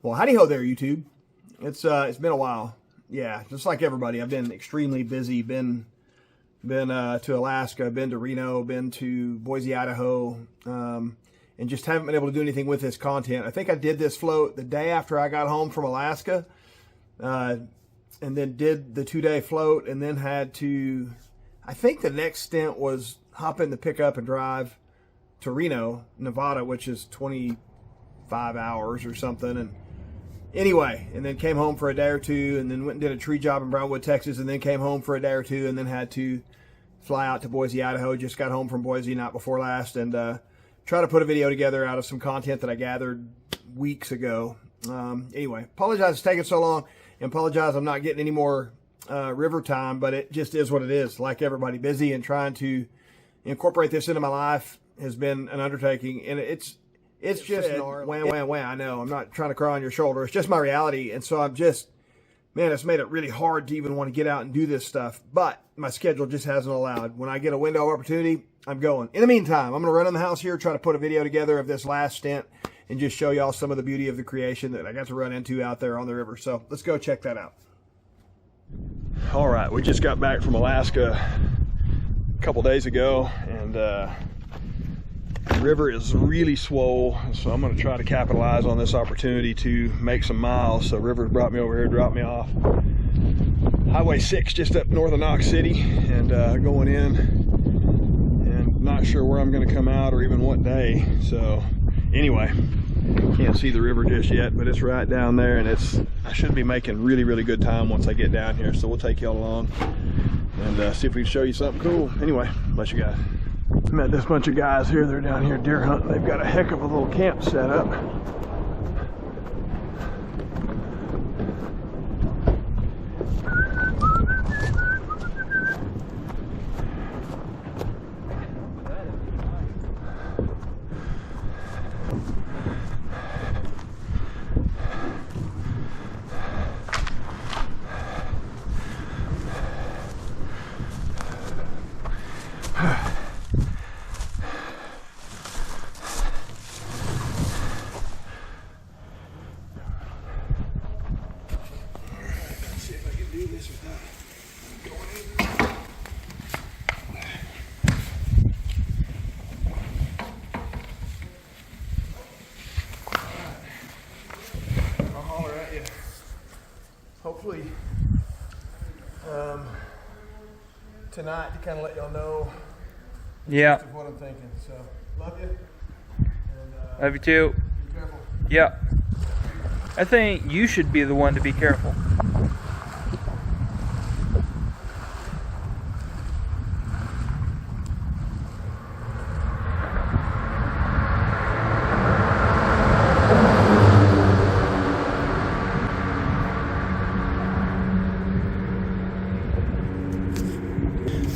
Well, howdy ho there, YouTube. It's been a while. Yeah, just like everybody, I've been extremely busy. Been to Alaska, been to Reno, been to Boise, Idaho, and just haven't been able to do anything with this content. I think I did this float the day after I got home from Alaska, and then did the 2-day float, and then had to, I think the next stint was hop in the pickup and drive to Reno, Nevada, which is 25 hours or something. And anyway, and then came home for a day or two, and then went and did a tree job in Brownwood, Texas, and then came home for a day or two, and then had to fly out to Boise, Idaho. Just got home from Boise night before last, and try to put a video together out of some content that I gathered weeks ago. Anyway, apologize it's taking so long, and apologize I'm not getting any more river time, but it just is what it is. Like everybody, busy, and trying to incorporate this into my life has been an undertaking, and it's just wham. I know, I'm not trying to cry on your shoulder. It's just my reality. And so I'm just, man, it's made it really hard to even want to get out and do this stuff. But my schedule just hasn't allowed. When I get a window of opportunity, I'm going. In the meantime, I'm going to run in the house here, try to put a video together of this last stint, and just show y'all some of the beauty of the creation that I got to run into out there on the river. So let's go check that out. All right, we just got back from Alaska a couple days ago, and the river is really swole, so I'm going to try to capitalize on this opportunity to make some miles. So river's brought me over here, dropped me off Highway 6 just up north of Knox City, and going in, and not sure where I'm going to come out or even what day. So anyway, can't see the river just yet, but it's right down there, and I should be making really good time once I get down here. So we'll take y'all along and see if we can show you something cool. Anyway, bless you guys. Met this bunch of guys here. They're down here deer hunting. They've got a heck of a little camp set up. Hopefully tonight to kind of let y'all know what I'm thinking. So love you. And, love you too. Be careful. Yeah. I think you should be the one to be careful.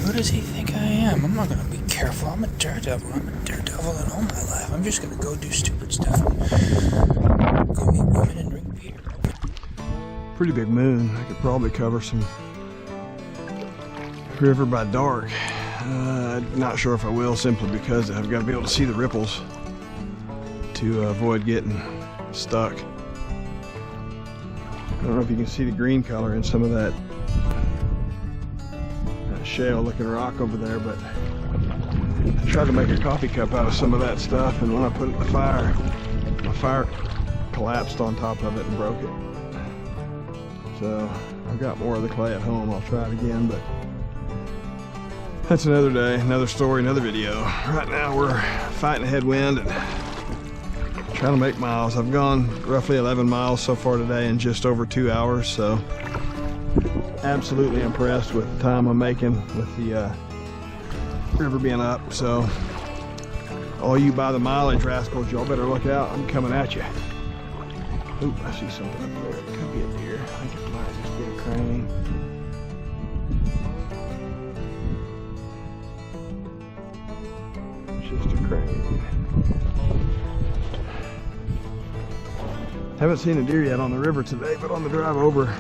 Who does he think I am? I'm not gonna be careful. I'm a daredevil. I'm a daredevil in all my life. I'm just gonna go do stupid stuff. Go meet women and drink beer. Pretty big moon. I could probably cover some river by dark. Not sure if I will, simply because I've got to be able to see the ripples to avoid getting stuck. I don't know if you can see the green color in some of that shale looking rock over there, but I tried to make a coffee cup out of some of that stuff, and when I put it in the fire, my fire collapsed on top of it and broke it. So I've got more of the clay at home. I'll try it again, but that's another day, another story, another video. Right now we're fighting a headwind and trying to make miles. I've gone roughly 11 miles so far today in just over 2 hours, so absolutely impressed with the time I'm making with the river being up. So all you by the mileage rascals, y'all better look out. I'm coming at you. Ooh, I see something up there. It could be a deer. I think it might just be a crane. It's just a crane. Haven't seen a deer yet on the river today, but on the drive over,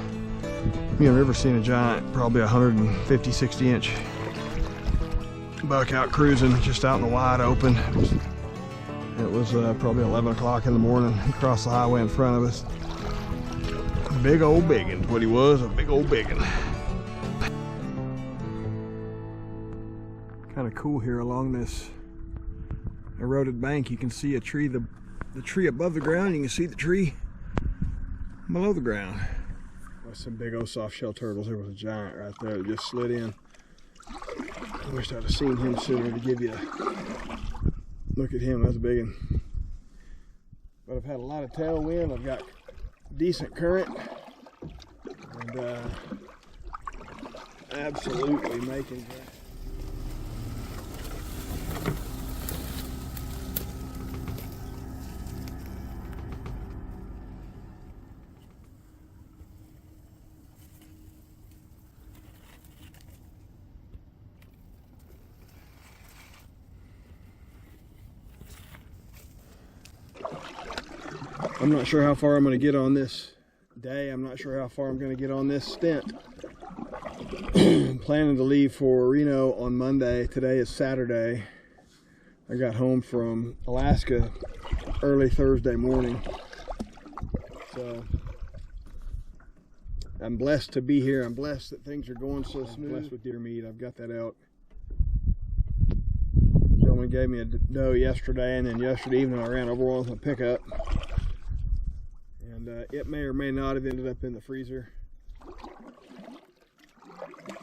me and River seen a giant, probably 150, 60 inch buck out cruising just out in the wide open. It was It was probably 11 o'clock in the morning. He crossed the highway in front of us. Big old biggin', what he was, a big old biggin'. Kind of cool here along this eroded bank. You can see a tree, the tree above the ground. You can see the tree below the ground. That's some big old soft shell turtles. There was a giant right there that just slid in. I wish I'd have seen him sooner to give you a look at him. That's a big one. But I've had a lot of tailwind. I've got decent current, and absolutely making that. I'm not sure how far I'm going to get on this day. I'm not sure how far I'm going to get on this stint. I'm planning to leave for Reno on Monday. Today is Saturday. I got home from Alaska early Thursday morning. So I'm blessed to be here. I'm blessed that things are going so smooth. I'm blessed with deer meat. I've got that out. Gentleman gave me a doe yesterday, and then yesterday evening I ran over one with a pickup. And it may or may not have ended up in the freezer.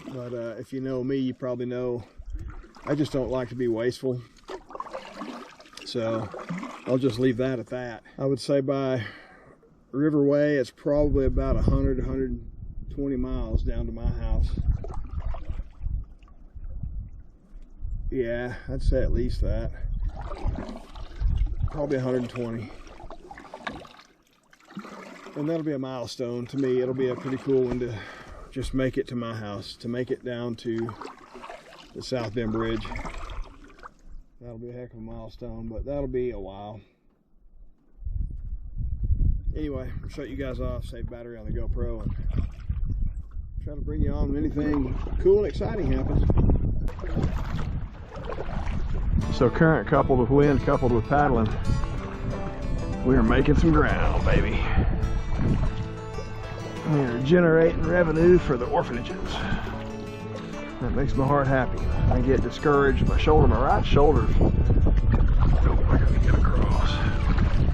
But if you know me, you probably know I just don't like to be wasteful. So I'll just leave that at that. I would say by Riverway, it's probably about 100, 120 miles down to my house. Yeah, I'd say at least that. Probably 120. And that'll be a milestone to me. It'll be a pretty cool one to just make it to my house, to make it down to the South Bend Bridge. That'll be a heck of a milestone, but that'll be a while. Anyway, I'll shut you guys off, save battery on the GoPro, and try to bring you on when anything cool and exciting happens. So current coupled with wind, coupled with paddling, we are making some ground, baby. We are generating revenue for the orphanages. That makes my heart happy. I get discouraged. My right shoulder. Oh, I gotta get across.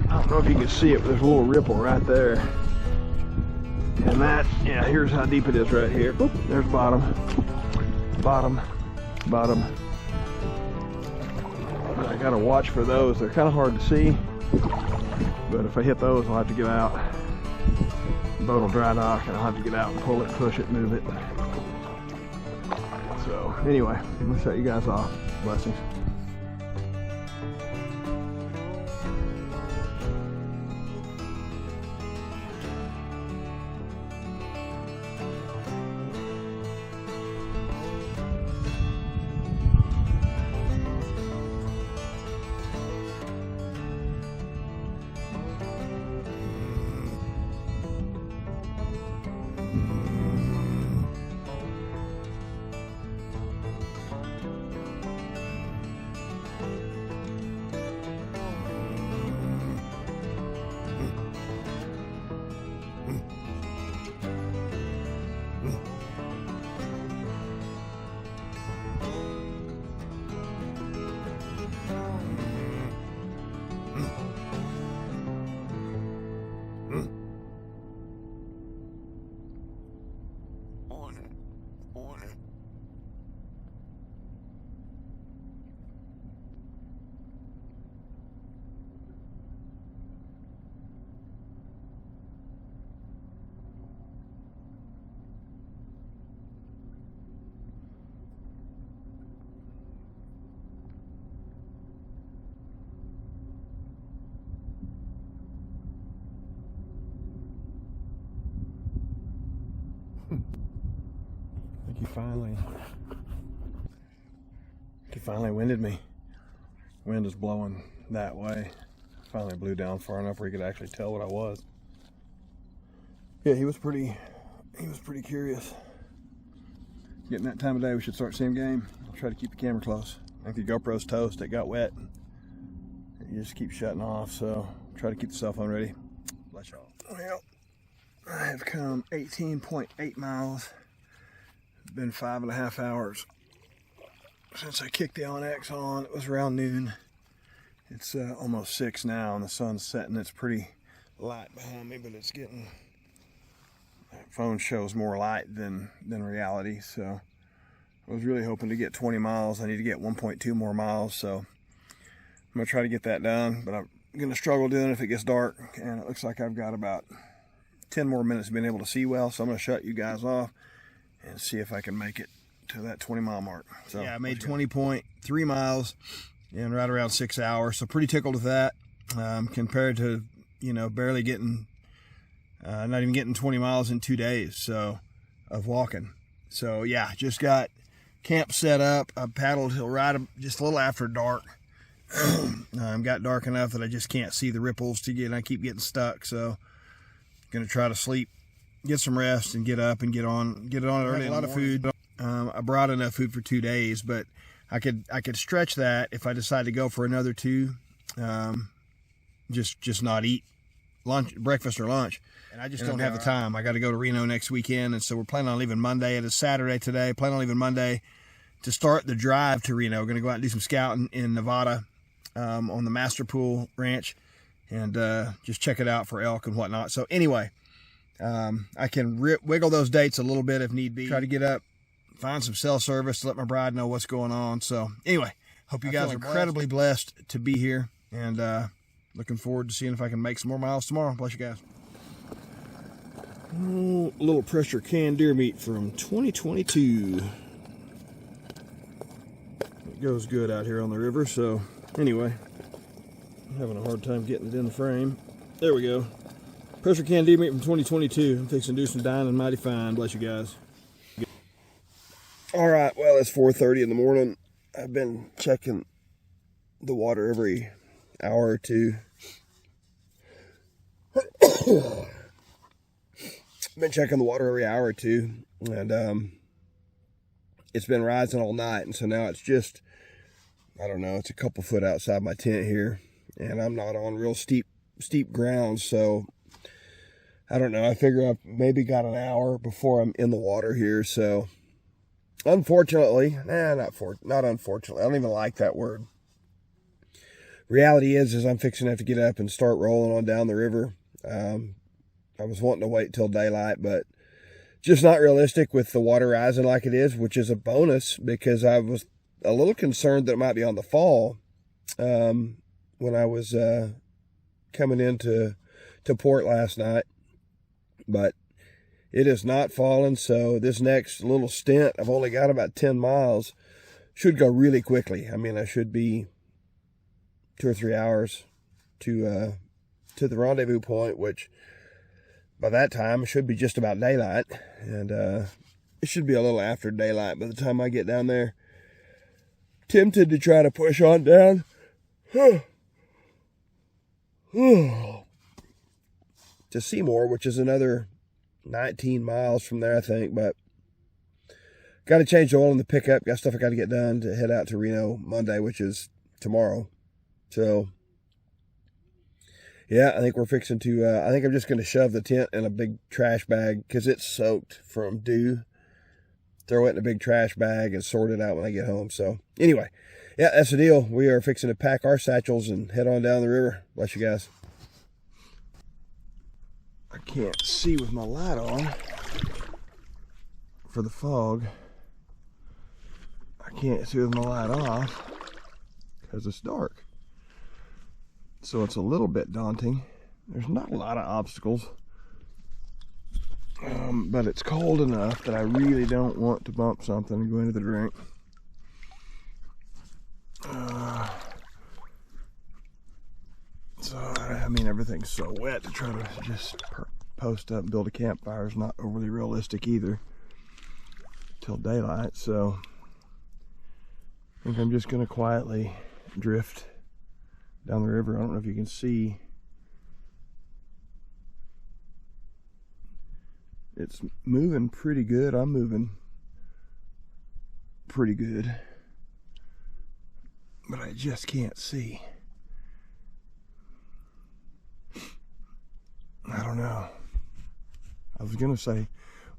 I don't know if you can see it, but there's a little ripple right there. And that, yeah, here's how deep it is right here. Oop, there's bottom. Bottom. Bottom. But I gotta watch for those. They're kind of hard to see. But if I hit those, I'll have to get out. The boat will dry dock and I'll have to get out and pull it, push it, move it. So anyway, I'm gonna shut you guys off. Blessings. He finally winded me. Wind is blowing that way. Finally blew down far enough where he could actually tell what I was. Yeah, he was pretty curious. Getting that time of day, we should start seeing game. I'll try to keep the camera close. I think the GoPro's toast. It got wet. you just keep shutting off. So try to keep the cell phone ready. Bless y'all. Well, I have come 18.8 miles. It's been 5.5 hours since I kicked the Onyx on. It was around noon. It's almost 6 now, and the sun's setting. It's pretty light behind me, but it's getting. That phone shows more light than reality. So I was really hoping to get 20 miles. I need to get 1.2 more miles. So I'm gonna try to get that done, but I'm gonna struggle doing it if it gets dark. And it looks like I've got about 10 more minutes of being able to see well. So I'm gonna shut you guys off and see if I can make it to that 20-mile mark. So yeah, I made 20.3 miles in right around 6 hours. So pretty tickled with that, compared to, barely getting, not even getting 20 miles in 2 days so of walking. So yeah, just got camp set up. I paddled till just a little after dark. Got dark enough that I just can't see the ripples and I keep getting stuck. So gonna try to sleep, get some rest, and get up and get on early. A lot of food. I brought enough food for 2 days, but I could stretch that if I decide to go for another 2. Just not eat breakfast or lunch. And I just don't have the time. I got to go to Reno next weekend, and so we're planning on leaving Monday. It is Saturday today. Planning on leaving Monday to start the drive to Reno. We're going to go out and do some scouting in Nevada, on the Master Pool Ranch, and just check it out for elk and whatnot. So anyway, I can wiggle those dates a little bit if need be. Try to get up, find some cell service to let my bride know what's going on. So anyway, hope you guys are incredibly blessed to be here, and looking forward to seeing if I can make some more miles tomorrow. Bless you guys. Oh, a little pressure canned deer meat from 2022. It goes good out here on the river. So anyway, I'm having a hard time getting it in the frame. There we go. Pressure canned deer meat from 2022. I'm fixing to do some dining mighty fine. Bless you guys. All right, well, it's 4:30 in the morning. I've been checking the water every hour or two. Been checking the water every hour or two, and it's been rising all night, and so now it's just, I don't know, it's a couple foot outside my tent here, and I'm not on real steep ground, so I don't know. I figure I've maybe got an hour before I'm in the water here. So unfortunately, not unfortunately, I don't even like that word. Reality is I'm fixing to have to get up and start rolling on down the river. I was wanting to wait till daylight, but just not realistic with the water rising like it is, which is a bonus because I was a little concerned that it might be on the fall when I was coming into port last night. But it is not falling, so this next little stint, I've only got about 10 miles, should go really quickly. I mean, I should be 2 or 3 hours to the rendezvous point, which by that time it should be just about daylight, and it should be a little after daylight by the time I get down there. Tempted to try to push on down to Seymour, which is another 19 miles from there, I think, but got to change the oil in the pickup, got stuff I got to get done to head out to Reno Monday, which is tomorrow. So yeah, I think we're fixing to, I think I'm just going to shove the tent in a big trash bag because it's soaked from dew. Throw it in a big trash bag and sort it out when I get home. So anyway, yeah, that's the deal. We are fixing to pack our satchels and head on down the river. Bless you guys. I can't see with my light on for the fog. I can't see with my light off because it's dark. So it's a little bit daunting. There's not a lot of obstacles, but it's cold enough that I really don't want to bump something and go into the drink. So, I mean, everything's so wet to try to just post up and build a campfire is not overly realistic either till daylight. So I think I'm just going to quietly drift down the river. I don't know if you can see. It's moving pretty good. I'm moving pretty good, but I just can't see. don't know. I was going to say,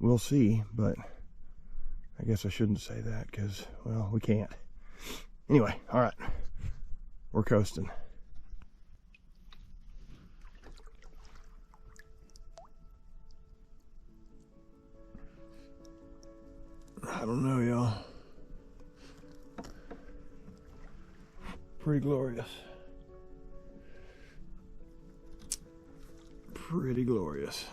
we'll see, but I guess I shouldn't say that because, well, we can't. Anyway, all right. We're coasting. I don't know, y'all. Pretty glorious. Pretty glorious.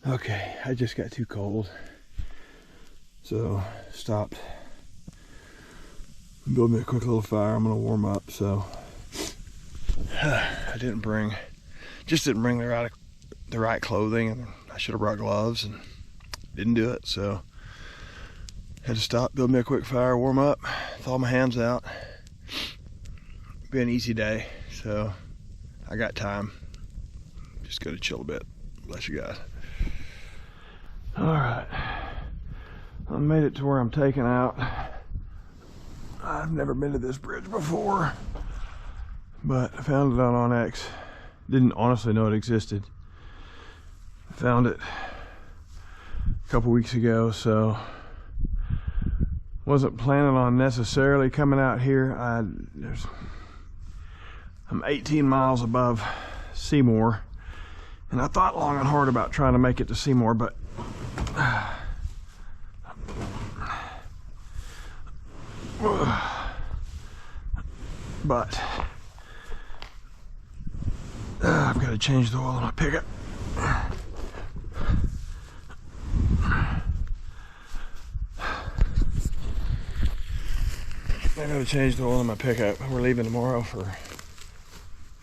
Okay, I just got too cold, so stopped. Build me a quick little fire. I'm gonna warm up. So I didn't bring the right clothing, and I should have brought gloves, and didn't do it. So had to stop, build me a quick fire, warm up, thaw my hands out. Be an easy day, so I got time. Just go to chill a bit. Bless you guys. All right, I made it to where I'm taking out. I've never been to this bridge before, but I found it on Onyx. Didn't honestly know it existed. I found it a couple weeks ago, so wasn't planning on necessarily coming out here. I'm 18 miles above Seymour, and I thought long and hard about trying to make it to Seymour, but I've got to change the oil on my pickup. I got to change the oil in my pickup. We're leaving tomorrow for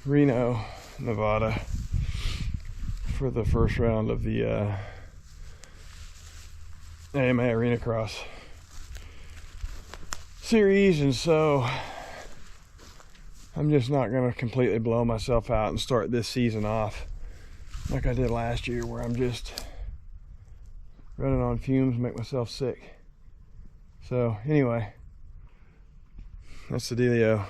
Reno, Nevada for the first round of the AMA Arena Cross series, and so I'm just not going to completely blow myself out and start this season off like I did last year, where I'm just running on fumes, make myself sick. So anyway, that's the dealio.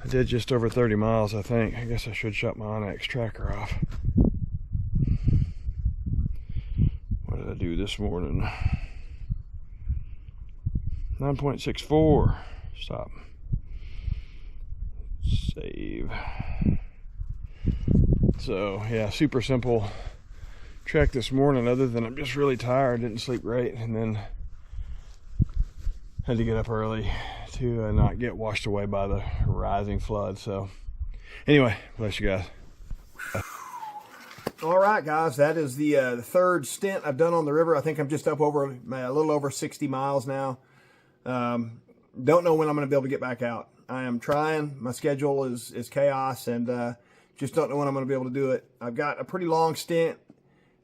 I did just over 30 miles, I think. I guess I should shut my Onyx tracker off. What did I do this morning? 9.64. Stop. Save. So yeah, super simple trek this morning, other than I'm just really tired, didn't sleep great, and then had to get up early to not get washed away by the rising flood. So anyway, bless you guys. All right, guys, that is the third stint I've done on the river. I think I'm just up over a little over 60 miles now. Don't know when I'm going to be able to get back out. I am trying. My schedule is chaos, and just don't know when I'm going to be able to do it. I've got a pretty long stint.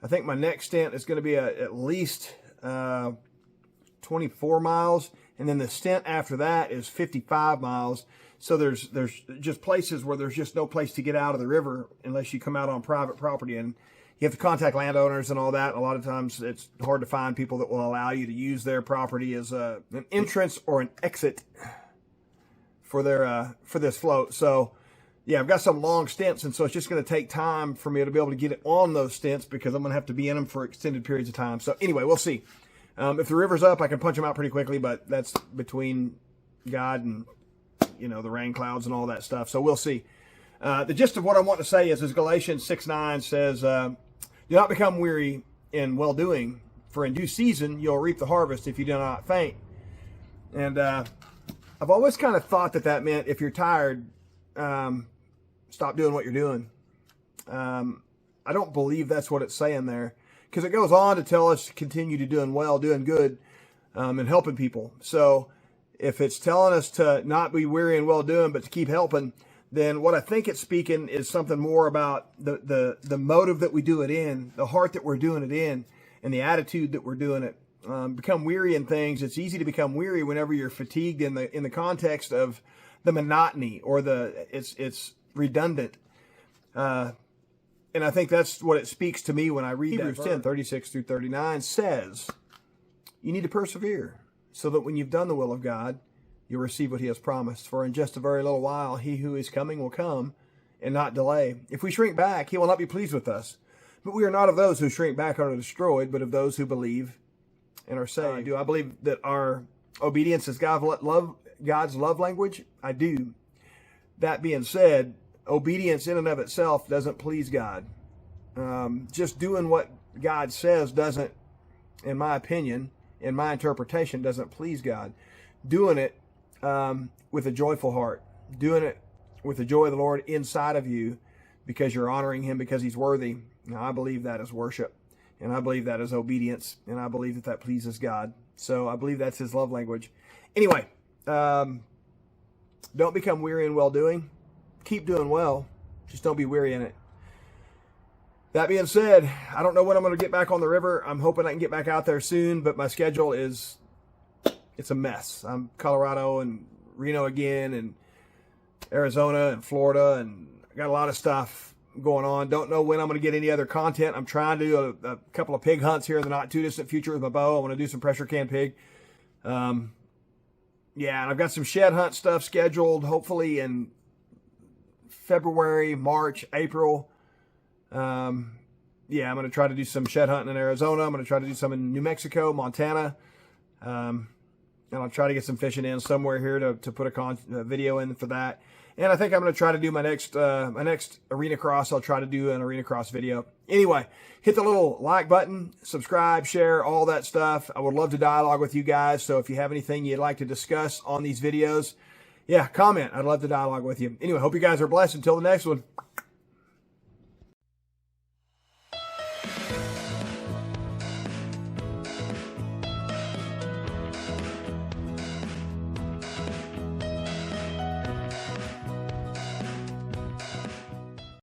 I think my next stint is going to be at least 24 miles, and then the stint after that is 55 miles. So there's just places where there's just no place to get out of the river unless you come out on private property, and you have to contact landowners and all that. A lot of times it's hard to find people that will allow you to use their property as an entrance or an exit for this float. So yeah, I've got some long stints, and so it's just going to take time for me to be able to get it on those stints, because I'm going to have to be in them for extended periods of time. So anyway, we'll see. If the river's up, I can punch them out pretty quickly, but that's between God and, the rain clouds and all that stuff. So we'll see. The gist of what I want to say is Galatians 6:9 says, do not become weary in well-doing, for in due season you'll reap the harvest if you do not faint. And I've always kind of thought that meant if you're tired, stop doing what you're doing. I don't believe that's what it's saying there, because it goes on to tell us to continue to doing well, doing good, and helping people. So if it's telling us to not be weary and well doing, but to keep helping, then what I think it's speaking is something more about the motive that we do it in, the heart that we're doing it in, and the attitude that we're doing it. Become weary in things. It's easy to become weary whenever you're fatigued in the context of the monotony or it's redundant. And I think that's what it speaks to me when I read Hebrews 10:36-39 says, you need to persevere so that when you've done the will of God, you'll receive what he has promised. For in just a very little while, he who is coming will come and not delay. If we shrink back, he will not be pleased with us. But we are not of those who shrink back and are destroyed, but of those who believe and are saved. Do I believe that our obedience is God's love language? I do. That being said, obedience in and of itself doesn't please God. Just doing what God says doesn't, in my opinion, in my interpretation, doesn't please God. Doing it with a joyful heart, doing it with the joy of the Lord inside of you because you're honoring him because he's worthy. Now, I believe that is worship, and I believe that is obedience, and I believe that pleases God. So I believe that's his love language. Anyway, don't become weary in well-doing. Keep doing well. Just don't be weary in it. That being said, I don't know when I'm going to get back on the river. I'm hoping I can get back out there soon, but my schedule it's a mess. I'm Colorado and Reno again and Arizona and Florida, and I got a lot of stuff going on. Don't know when I'm going to get any other content. I'm trying to do a couple of pig hunts here in the not too distant future with my bow. I want to do some pressure can pig. Yeah, and I've got some shed hunt stuff scheduled, hopefully in February, March, April. Yeah, I'm going to try to do some shed hunting in Arizona. I'm going to try to do some in New Mexico, Montana. And I'll try to get some fishing in somewhere here to put a video in for that. And I think I'm going to try to do my next Arena Cross. I'll try to do an Arena Cross video. Anyway, hit the little like button, subscribe, share, all that stuff. I would love to dialogue with you guys. So if you have anything you'd like to discuss on these videos, yeah, comment. I'd love to dialogue with you. Anyway, hope you guys are blessed. Until the next one.